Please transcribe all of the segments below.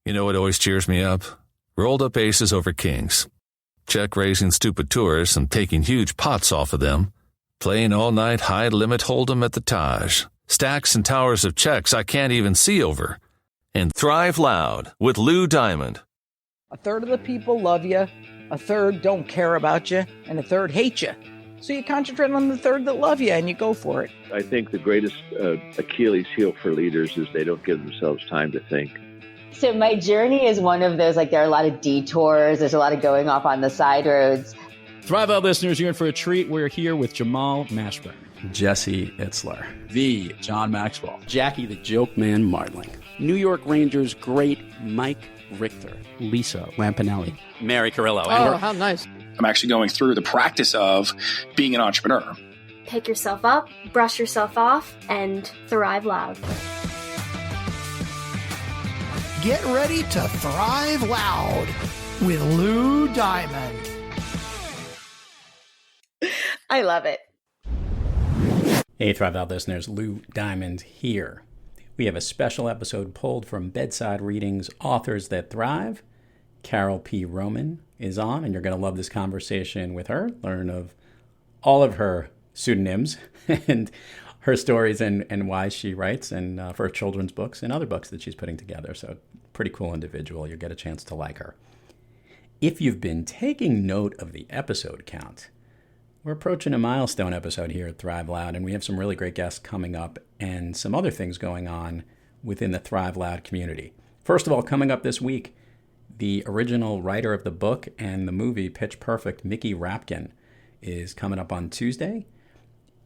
You know what always cheers me up? Rolled up aces over kings. Check raising stupid tourists and taking huge pots off of them. Playing all-night high-limit hold'em at the Taj. Stacks and towers of checks I can't even see over. And Thrive Loud with Lou Diamond. A third of the people love you, a third don't care about you, and a third hate you. So you concentrate on the third that love you and you go for it. I think the greatest Achilles heel for leaders is they don't give themselves time to think. So my journey is one of those, like there are a lot of detours. There's a lot of going off on the side roads. Thrive Out listeners, you're in for a treat. We're here with Jamal Mashburn, Jesse Itzler, the John Maxwell, Jackie the Joke Man Martling, New York Rangers great Mike Richter, Lisa Lampanelli, Mary Carrillo. Oh, how nice. I'm actually going through the practice of being an entrepreneur. Pick yourself up, brush yourself off, and thrive loud. Get ready to thrive loud with Lou Diamond. I love it. Hey, Thrive Out listeners, Lou Diamond here. We have a special episode pulled from Bedside Readings Authors That Thrive. Carole P Roman is on, and you're going to love this conversation with her. Learn of all of her pseudonyms and her stories and why she writes and for children's books and other books that she's putting together. So pretty cool individual. You'll get a chance to like her. If you've been taking note of the episode count, we're approaching a milestone episode here at Thrive Loud, and we have some really great guests coming up and some other things going on within the Thrive Loud community. First of all, coming up this week, the original writer of the book and the movie Pitch Perfect, Mickey Rapkin, is coming up on Tuesday,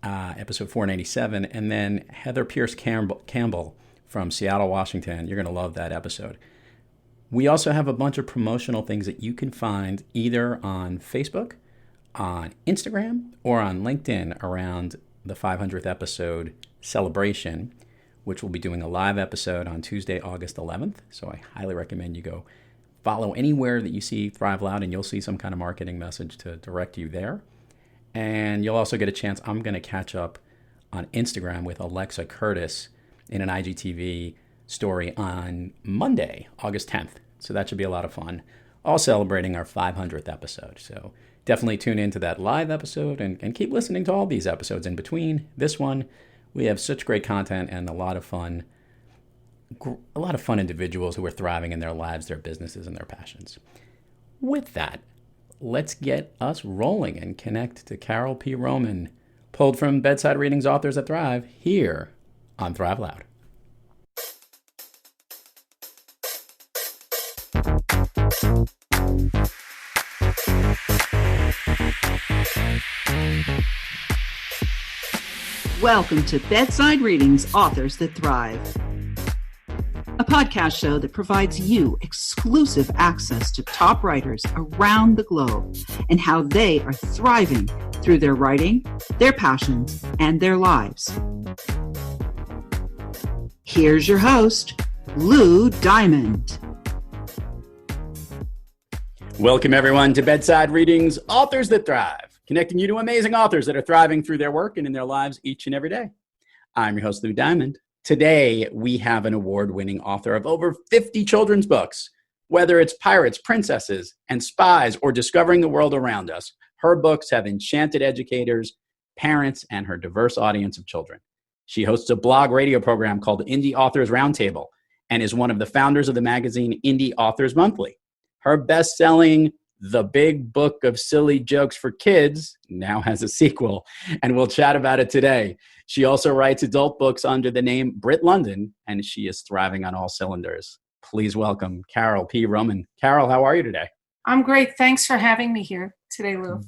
episode 497, and then Heather Pierce Campbell from Seattle, Washington. You're going to love that episode. We also have a bunch of promotional things that you can find either on Facebook, on Instagram, or on LinkedIn around the 500th episode celebration, which we'll be doing a live episode on Tuesday, August 11th. So I highly recommend you go follow anywhere that you see Thrive Loud, and you'll see some kind of marketing message to direct you there. And you'll also get a chance. I'm going to catch up on Instagram with Alexa Curtis in an IGTV story on Monday, August 10th. So that should be a lot of fun. All celebrating our 500th episode. So definitely tune into that live episode and keep listening to all these episodes in between. This one, we have such great content and a lot of fun individuals who are thriving in their lives, their businesses, and their passions. With that, let's get us rolling and connect to Carole P Roman, pulled from Bedside Readings Authors That Thrive, here on Thrive Loud. Welcome to Bedside Readings Authors That Thrive, a podcast show that provides you exclusive access to top writers around the globe and how they are thriving through their writing, their passions, and their lives. Here's your host, Lou Diamond. Welcome, everyone, to Bedside Readings Authors That Thrive, connecting you to amazing authors that are thriving through their work and in their lives each and every day. I'm your host, Lou Diamond. Today, we have an award-winning author of over 50 children's books. Whether it's pirates, princesses, and spies, or discovering the world around us, her books have enchanted educators, parents, and her diverse audience of children. She hosts a blog radio program called Indie Authors Roundtable and is one of the founders of the magazine Indie Authors Monthly. Her best-selling The Big Book of Silly Jokes for Kids now has a sequel, and we'll chat about it today. She also writes adult books under the name Brit Lunden, and she is thriving on all cylinders. Please welcome Carole P Roman. Carole, how are you today? I'm great. Thanks for having me here today, Lou.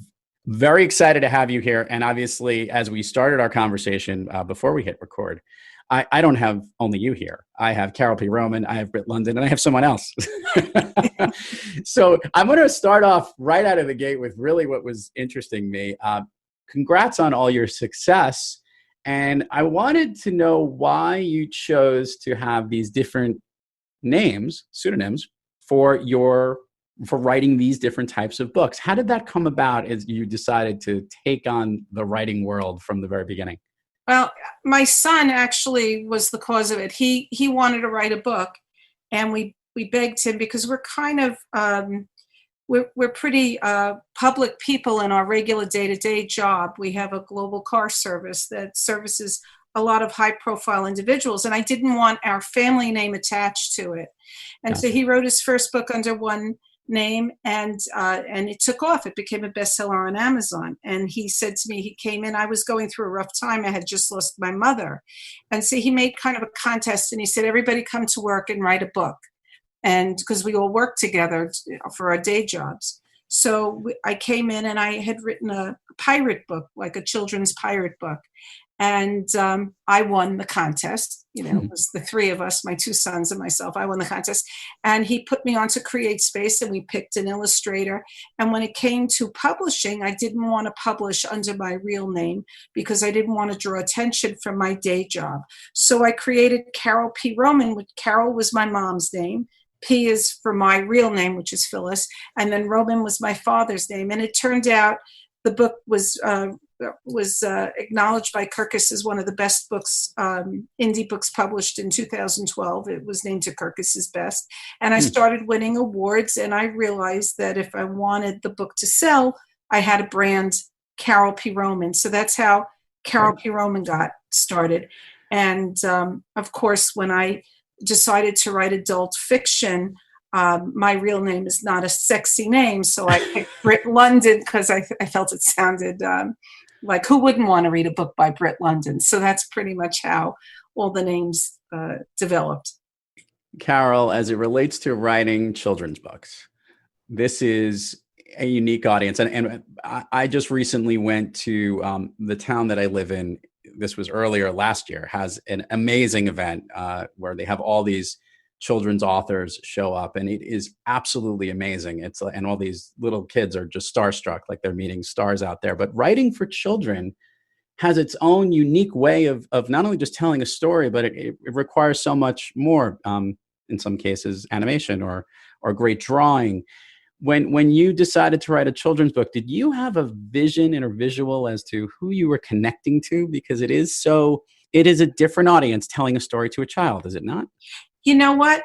Very excited to have you here. And obviously, as we started our conversation before we hit record, I don't have only you here. I have Carole P Roman, I have Brit Lunden, and I have someone else. So I'm going to start off right out of the gate with really what was interesting me. Congrats on all your success. And I wanted to know why you chose to have these different names, pseudonyms, for writing these different types of books. How did that come about as you decided to take on the writing world from the very beginning? Well, my son actually was the cause of it. He wanted to write a book, and we begged him, because we're kind of we're pretty public people in our regular day-to-day job. We have a global car service that services a lot of high-profile individuals, and I didn't want our family name attached to it. And so he wrote his first book under one name, and it took off. It became a bestseller on Amazon. And he said to me, he came in, I was going through a rough time. I had just lost my mother. And so he made kind of a contest, and he said, everybody come to work and write a book. And because we all work together for our day jobs. So I came in and I had written a pirate book, like a children's pirate book. And I won the contest. You know, it was the three of us, my two sons and myself. I won the contest. And he put me on to CreateSpace, and we picked an illustrator. And when it came to publishing, I didn't want to publish under my real name because I didn't want to draw attention from my day job. So I created Carole P Roman, which Carole was my mom's name. P is for my real name, which is Phyllis. And then Roman was my father's name. And it turned out the book was acknowledged by Kirkus as one of the best books, indie books published in 2012. It was named to Kirkus's best. And I started winning awards, and I realized that if I wanted the book to sell, I had to brand Carole P Roman. So that's how Carole P Roman got started. And of course, when I decided to write adult fiction, my real name is not a sexy name, so I picked Brit Lunden because I felt it sounded like, who wouldn't want to read a book by Brit Lunden? So that's pretty much how all the names developed. Carole, as it relates to writing children's books, this is a unique audience. And I just recently went to the town that I live in. This was earlier last year, has an amazing event where they have all these children's authors show up, and it is absolutely amazing. And all these little kids are just starstruck, like they're meeting stars out there. But writing for children has its own unique way of not only just telling a story, but it requires so much more, in some cases, animation or great drawing. When you decided to write a children's book, did you have a vision and a visual as to who you were connecting to? Because it is a different audience telling a story to a child, is it not? You know what?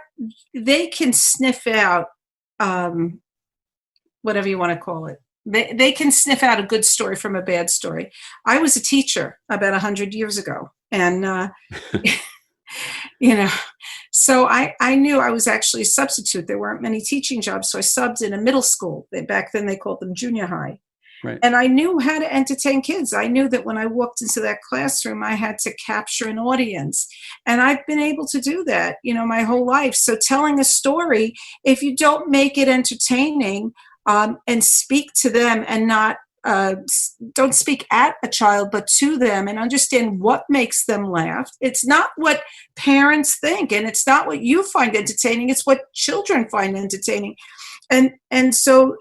They can sniff out, whatever you want to call it. They can sniff out a good story from a bad story. I was a teacher about 100 years ago. And, so I knew I was actually a substitute. There weren't many teaching jobs. So I subbed in a middle school. Back then they called them junior high. Right. And I knew how to entertain kids. I knew that when I walked into that classroom, I had to capture an audience. And I've been able to do that, my whole life. So telling a story, if you don't make it entertaining and speak to them and not don't speak at a child, but to them, and understand what makes them laugh. It's not what parents think, and it's not what you find entertaining. It's what children find entertaining. And so,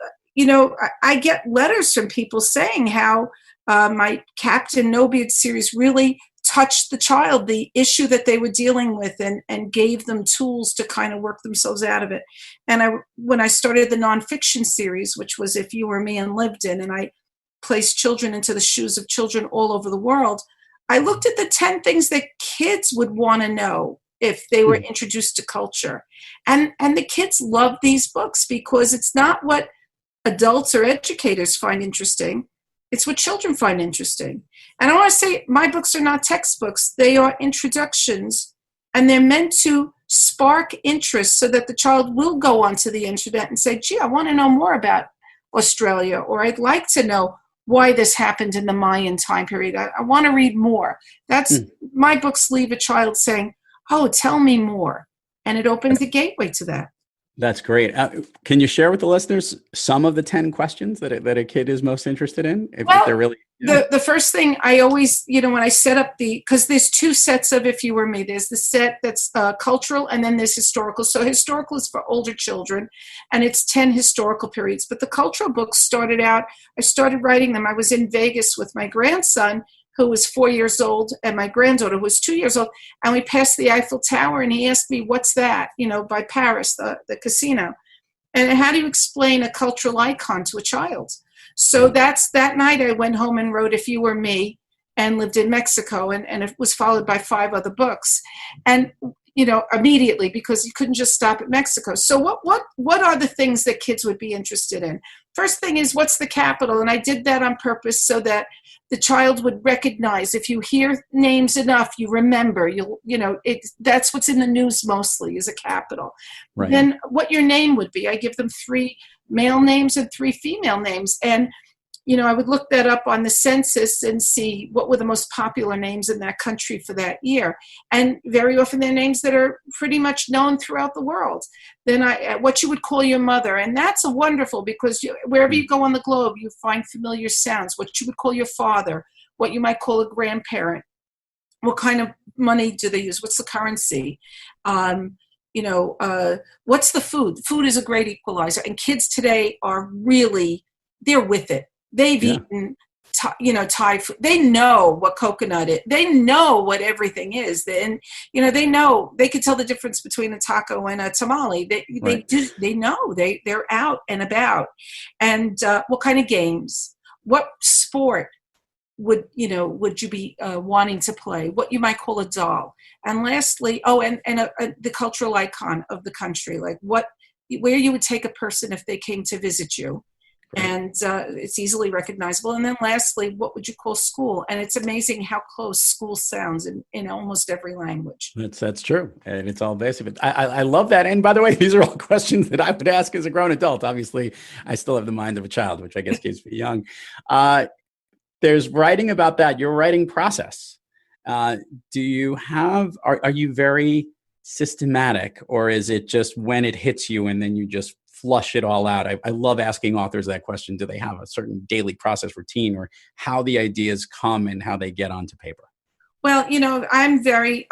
I get letters from people saying how my Captain No Beard series really touched the child, the issue that they were dealing with, and gave them tools to kind of work themselves out of it. And when I started the nonfiction series, which was If You Were Me and Lived In, and I placed children into the shoes of children all over the world, I looked at the 10 things that kids would want to know if they were introduced to culture. And the kids love these books because it's not what adults or educators find interesting. It's what children find interesting. And I want to say my books are not textbooks. They are introductions, and they're meant to spark interest so that the child will go onto the internet and say, gee, I want to know more about Australia, or I'd like to know why this happened in the Mayan time period. I want to read more. That's my books leave a child saying, oh, tell me more. And it opens the gateway to that. That's great. Can you share with the listeners some of the 10 questions that a kid is most interested in? If they're really the first thing I always, when I set up because there's two sets of If You Were Me. There's the set that's cultural, and then there's historical. So historical is for older children, and it's 10 historical periods. But the cultural books I started writing them. I was in Vegas with my grandson, who was 4 years old, and my granddaughter, who was 2 years old, and we passed the Eiffel Tower, and he asked me, what's that, by Paris, the casino. And how do you explain a cultural icon to a child? So that night I went home and wrote If You Were Me and lived in Mexico, and it was followed by 5 other books. And, immediately, because you couldn't just stop at Mexico. So what are the things that kids would be interested in? First thing is, what's the capital? And I did that on purpose so that the child would recognize. If you hear names enough, you remember. That's what's in the news mostly, is a capital. Right. Then what your name would be. I give them 3 male names and 3 female names. And I would look that up on the census and see what were the most popular names in that country for that year. And very often they're names that are pretty much known throughout the world. Then what you would call your mother. And that's wonderful, because wherever you go on the globe, you find familiar sounds. What you would call your father, what you might call a grandparent. What kind of money do they use? What's the currency? What's the food? Food is a great equalizer. And kids today are they're with it. They've eaten, Thai food. They know what coconut is. They know what everything is. And, they know, they can tell the difference between a taco and a tamale. They know, they're out and about. And what kind of games, what sport would you be wanting to play? What you might call a doll. And lastly, the cultural icon of the country, like where you would take a person if they came to visit you. And it's easily recognizable. And then lastly, what would you call school? And it's amazing how close school sounds in almost every language. That's true. And it's all basic. I love that. And by the way, these are all questions that I would ask as a grown adult. Obviously, I still have the mind of a child, which I guess keeps me young. There's writing about that, your writing process. Do you have, are you very systematic, or is it just when it hits you and then you just flush it all out? I love asking authors that question. Do they have a certain daily process routine, or how the ideas come and how they get onto paper? Well, I'm very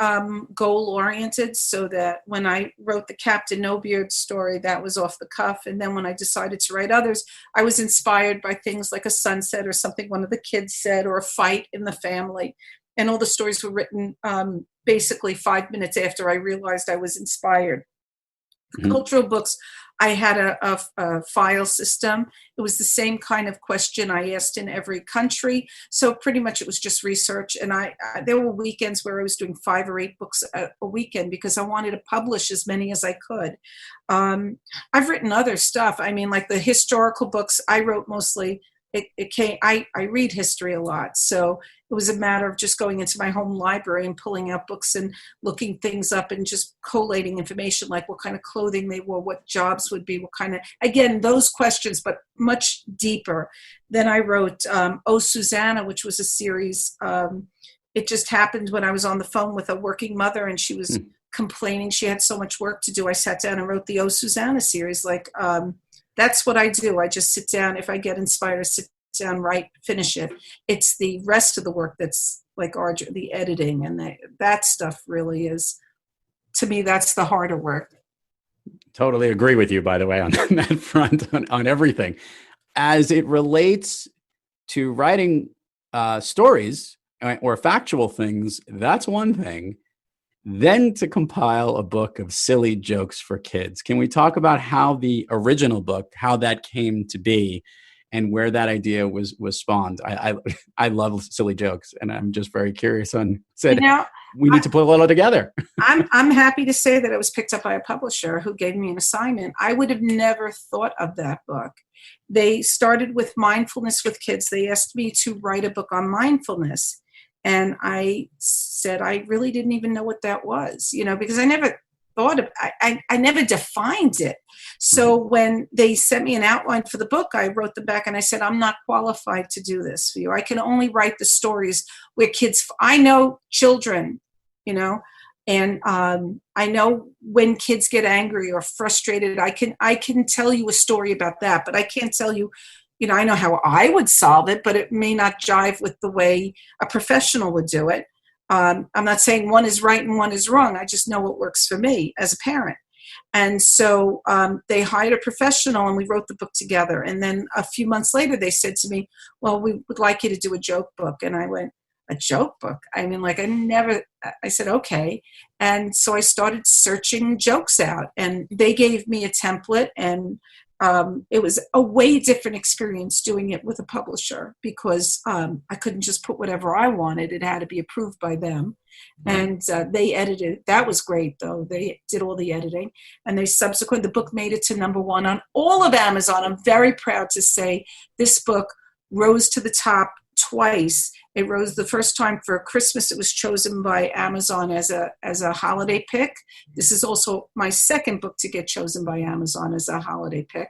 goal-oriented, so that when I wrote the Captain No Beard story, that was off the cuff. And then when I decided to write others, I was inspired by things like a sunset or something one of the kids said, or a fight in the family. And all the stories were written basically 5 minutes after I realized I was inspired. Mm-hmm. Cultural books, I had a file system. It was the same kind of question I asked in every country. So pretty much it was just research. And there were weekends where I was doing 5 or 8 books a weekend, because I wanted to publish as many as I could. I've written other stuff. I mean, like the historical books, I wrote mostly. I read history a lot. So it was a matter of just going into my home library and pulling out books and looking things up and just collating information, like what kind of clothing they wore, what jobs would be, what kind of, again, those questions, but much deeper. Then I wrote Oh, Susanna, which was a series. It just happened when I was on the phone with a working mother, and she was complaining she had so much work to do. I sat down and wrote the Oh, Susanna series. That's what I do. I just sit down. If I get inspired, sit down, write, finish it. It's the rest of the work that's like the editing, and that stuff really is, to me, that's the harder work. Totally agree with you, by the way, on that front, on everything. As it relates to writing stories or factual things, that's one thing. Then to compile a book of silly jokes for kids. Can we talk about how the original book, how that came to be, and where that idea was spawned? I love silly jokes, and I'm just very curious on, we need to put it all together. I'm happy to say that it was picked up by a publisher who gave me an assignment. I would have never thought of that book. They started with mindfulness with kids. They asked me to write a book on mindfulness. And I said, I really didn't even know what that was, because I never thought of, I never defined it. So when they sent me an outline for the book, I wrote them back and I said, I'm not qualified to do this for you. I can only write the stories where I know children, and I know when kids get angry or frustrated. I can tell you a story about that, but I can't tell you, I know how I would solve it, but it may not jive with the way a professional would do it. I'm not saying one is right and one is wrong. I just know what works for me as a parent. And so they hired a professional, and we wrote the book together. And then a few months later, they said to me, well, we would like you to do a joke book. And I went, a joke book. I mean, like I said, okay. And so I started searching jokes out, and they gave me a template, and it was a way different experience doing it with a publisher, because I couldn't just put whatever I wanted. It had to be approved by them. And they edited. That was great, though. They did all the editing. And the book made it to #1 on all of Amazon. I'm very proud to say this book rose to the top twice. It rose the first time for Christmas. It was chosen by Amazon as a holiday pick. This is also my second book to get chosen by Amazon as a holiday pick.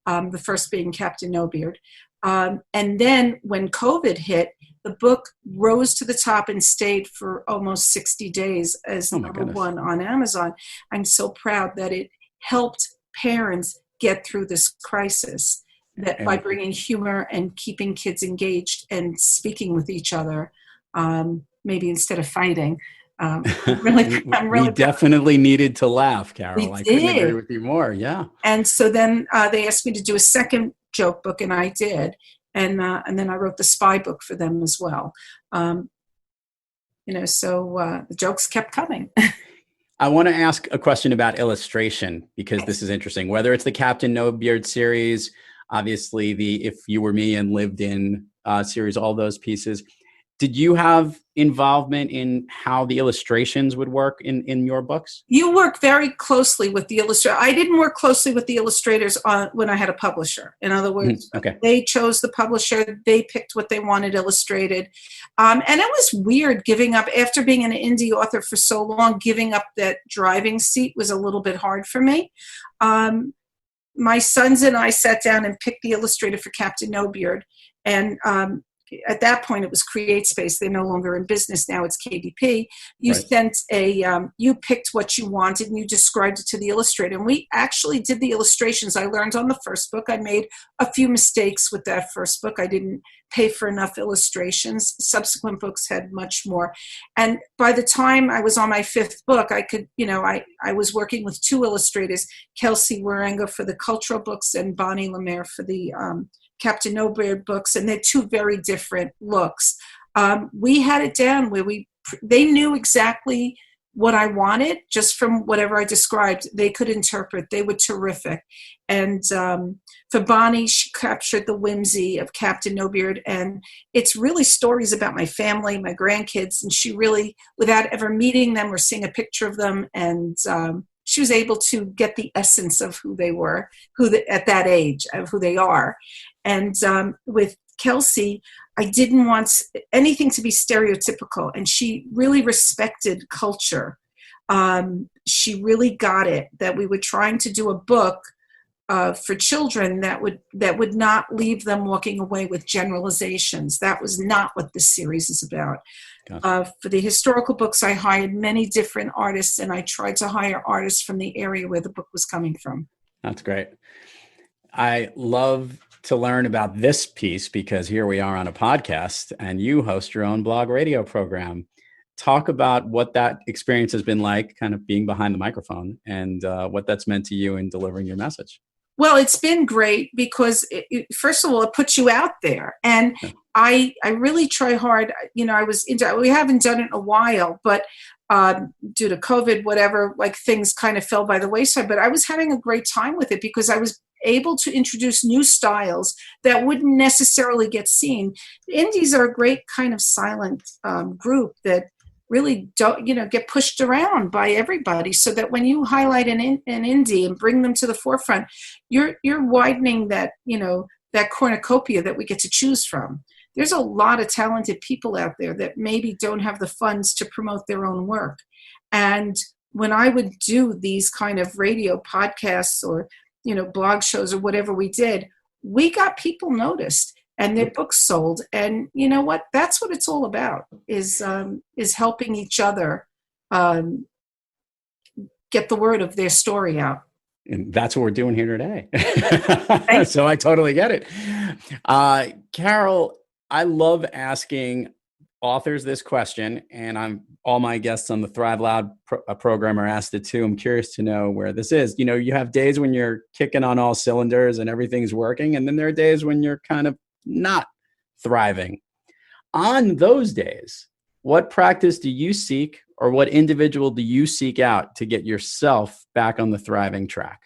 The first being Captain No Beard. And then when COVID hit, the book rose to the top and stayed for almost 60 days as #1 on Amazon. I'm so proud that it helped parents get through this crisis, that by bringing humor and keeping kids engaged and speaking with each other, maybe instead of fighting. We definitely needed to laugh, Carole. I couldn't agree with you more. Yeah. And so then they asked me to do a second joke book, and I did. And then I wrote the spy book for them as well. So the jokes kept coming. I want to ask a question about illustration, because this is interesting. Whether it's the Captain No Beard series, obviously the If You Were Me and Lived In series, all those pieces. Did you have involvement in how the illustrations would work in your books? You work very closely with the illustrator. I didn't work closely with the illustrators when I had a publisher. In other words, They chose the publisher. They picked what they wanted illustrated. And it was weird giving up, after being an indie author for so long, giving up that driving seat was a little bit hard for me. My sons and I sat down and picked the illustrator for Captain No Beard. And at that point, it was CreateSpace. They're no longer in business now. It's KDP. You picked what you wanted and you described it to the illustrator. And we actually did the illustrations. I learned on the first book. I made a few mistakes with that first book. I didn't pay for enough illustrations. Subsequent books had much more. And by the time I was on my 5th book, I could, I was working with 2 illustrators, Kelsey Warenga for the cultural books and Bonnie Lemaire for the Captain No Beard books, and they're 2 very different looks. We had it down where they knew exactly what I wanted just from whatever I described. They could interpret. They were terrific. And for Bonnie, she captured the whimsy of Captain No Beard, and it's really stories about my family, my grandkids, and she really, without ever meeting them or seeing a picture of them, and she was able to get the essence of who they were, at that age, of who they are. And with Kelsey, I didn't want anything to be stereotypical, and she really respected culture. She really got it that we were trying to do a book for children that would not leave them walking away with generalizations. That was not what this series is about. Gotcha. For the historical books, I hired many different artists, and I tried to hire artists from the area where the book was coming from. That's great. I love to learn about this piece because here we are on a podcast and you host your own blog radio program. Talk about what that experience has been like, kind of being behind the microphone, and what that's meant to you in delivering your message. Well, it's been great because, first of all, it puts you out there. And I really try hard. We haven't done it in a while, but due to COVID, whatever, like things kind of fell by the wayside. But I was having a great time with it because I was able to introduce new styles that wouldn't necessarily get seen. The indies are a great kind of silent group that really don't, get pushed around by everybody, so that when you highlight an indie and bring them to the forefront, you're widening that, that cornucopia that we get to choose from. There's a lot of talented people out there that maybe don't have the funds to promote their own work. And when I would do these kind of radio podcasts or blog shows or whatever we did, we got people noticed and their books sold. And you know what? That's what it's all about, is helping each other get the word of their story out. And that's what we're doing here today. So I totally get it. Carole, I love asking authors this question, and all my guests on the Thrive Loud program are asked it too. I'm curious to know where this is. You have days when you're kicking on all cylinders and everything's working, and then there are days when you're kind of not thriving. On those days, what practice do you seek, or what individual do you seek out to get yourself back on the thriving track?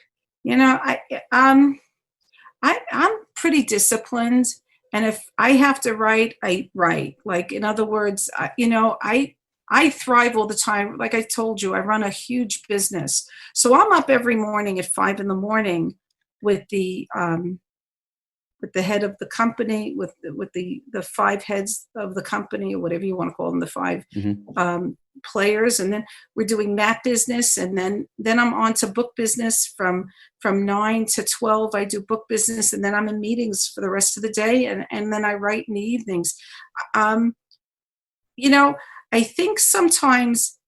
I'm pretty disciplined, and if I have to write, I write. Like, in other words, I thrive all the time. Like I told you, I run a huge business, so I'm up every morning at 5 a.m. with the head of the company, with the 5 heads of the company, or whatever you want to call them, the 5 players, and then we're doing that business, and then I'm on to book business from 9 to 12. I do book business, and then I'm in meetings for the rest of the day, and then I write in the evenings. I think sometimes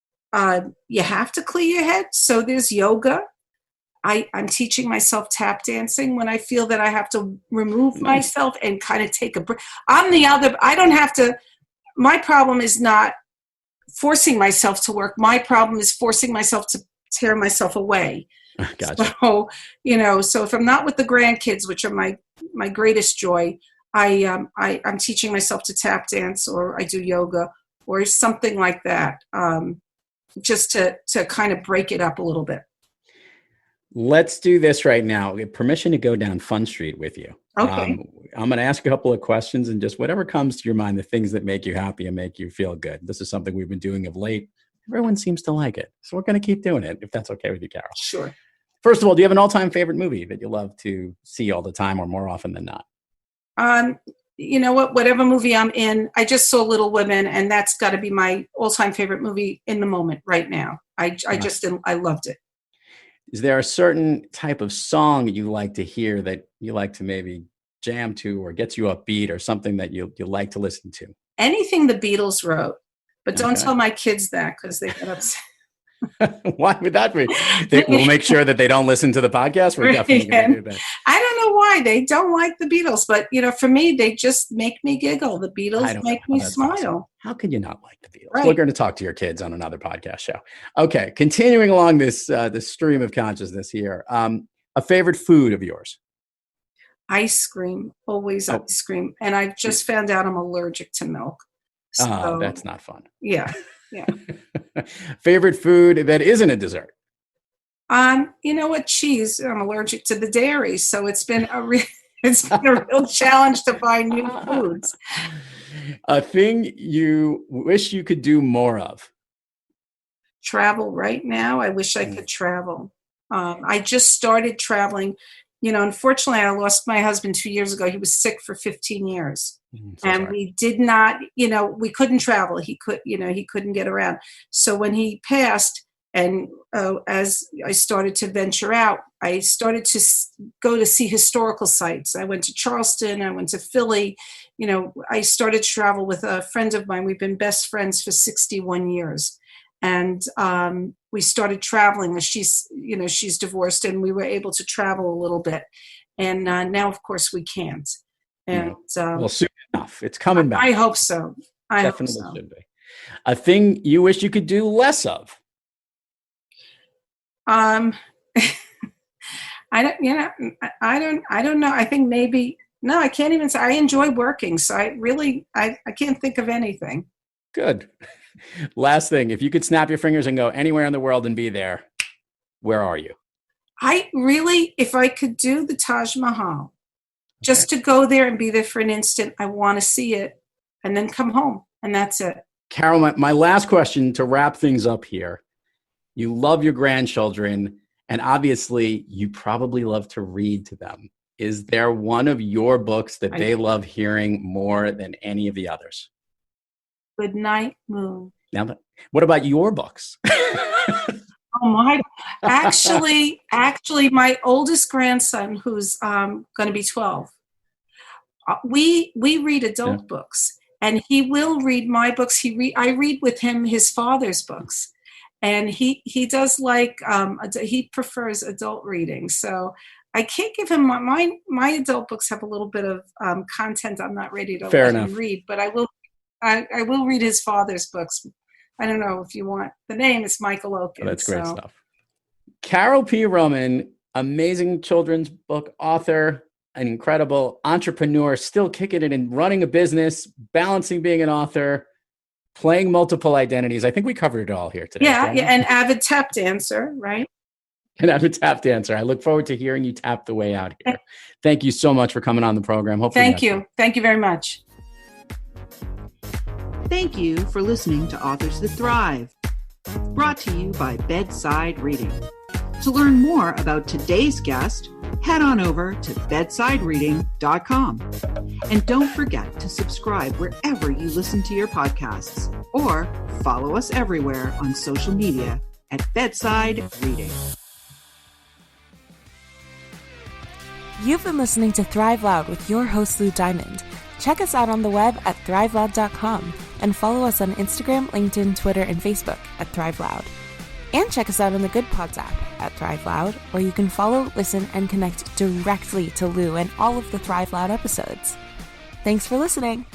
you have to clear your head. So there's yoga. I'm teaching myself tap dancing when I feel that I have to remove myself and kind of take a break. I don't have to. My problem is not forcing myself to work. My problem is forcing myself to tear myself away. Gotcha. So, so if I'm not with the grandkids, which are my greatest joy, I'm teaching myself to tap dance, or I do yoga, or something like that, just to kind of break it up a little bit. Let's do this right now. We have permission to go down Fun Street with you. Okay. I'm going to ask a couple of questions, and just whatever comes to your mind, the things that make you happy and make you feel good. This is something we've been doing of late. Everyone seems to like it, so we're going to keep doing it, if that's okay with you, Carole. Sure. First of all, do you have an all-time favorite movie that you love to see all the time, or more often than not? You know what? Whatever movie I'm in, I just saw Little Women, and that's got to be my all-time favorite movie in the moment right now. I loved it. Is there a certain type of song you like to hear that you like to maybe jam to, or gets you upbeat, or something that you like to listen to? Anything the Beatles wrote, but don't tell my kids that, because they get upset. Why would that be? We'll make sure that they don't listen to the podcast. We're definitely going to do that. I don't know why they don't like the Beatles, but for me, they just make me giggle. The Beatles make me smile. Awesome. How could you not like the Beatles? Right. We're going to talk to your kids on another podcast show. Okay, continuing along this stream of consciousness here. A favorite food of yours? Ice cream, always ice cream. And I've just found out I'm allergic to milk. So, that's not fun. Yeah. Favorite food that isn't a dessert? You know what? Cheese. I'm allergic to the dairy, so it's been a real challenge to find new foods. A thing you wish you could do more of? Travel right now. I wish I could travel. I just started traveling. Unfortunately, I lost my husband 2 years ago. He was sick for 15 years. And we did not, we couldn't travel. He couldn't get around. So when he passed, and as I started to venture out, I started to go to see historical sites. I went to Charleston. I went to Philly. I started to travel with a friend of mine. We've been best friends for 61 years. And we started traveling. She's divorced, and we were able to travel a little bit. And now, of course, we can't. And well, soon enough, it's coming back. I hope so. Definitely should be. A thing you wish you could do less of? I don't know. I think maybe, no, I can't even say. I enjoy working, so I can't think of anything. Good. Last thing, if you could snap your fingers and go anywhere in the world and be there, where are you? If I could do the Taj Mahal, just to go there and be there for an instant, I want to see it and then come home, and that's it. Carole, my last question to wrap things up here. You love your grandchildren, and obviously you probably love to read to them. Is there one of your books that they love hearing more than any of the others? Good Night, Moon. Now, what about your books? Oh my! Actually, my oldest grandson, who's going to be 12, we read adult books, and he will read my books. I read with him his father's books, and he does he prefers adult reading. So I can't give him my adult books have a little bit of content I'm not ready to let him read, but I will read his father's books. I don't know if you want the name. It's Michael Oken. Oh, that's great stuff. Carole P Roman, amazing children's book author, an incredible entrepreneur, still kicking it and running a business, balancing being an author, playing multiple identities. I think we covered it all here today. Yeah, and avid tap dancer, right? And avid tap dancer. I look forward to hearing you tap the way out here. Thank you so much for coming on the program. Hopefully, thank you. Thank you very much. Thank you for listening to Authors That Thrive, brought to you by Bedside Reading. To learn more about today's guest, head on over to bedsidereading.com. And don't forget to subscribe wherever you listen to your podcasts, or follow us everywhere on social media at Bedside Reading. You've been listening to Thrive Loud with your host, Lou Diamond. Check us out on the web at thriveloud.com and follow us on Instagram, LinkedIn, Twitter, and Facebook at Thrive Loud. And check us out on the Good Pods app at Thrive Loud, where you can follow, listen, and connect directly to Lou and all of the Thrive Loud episodes. Thanks for listening.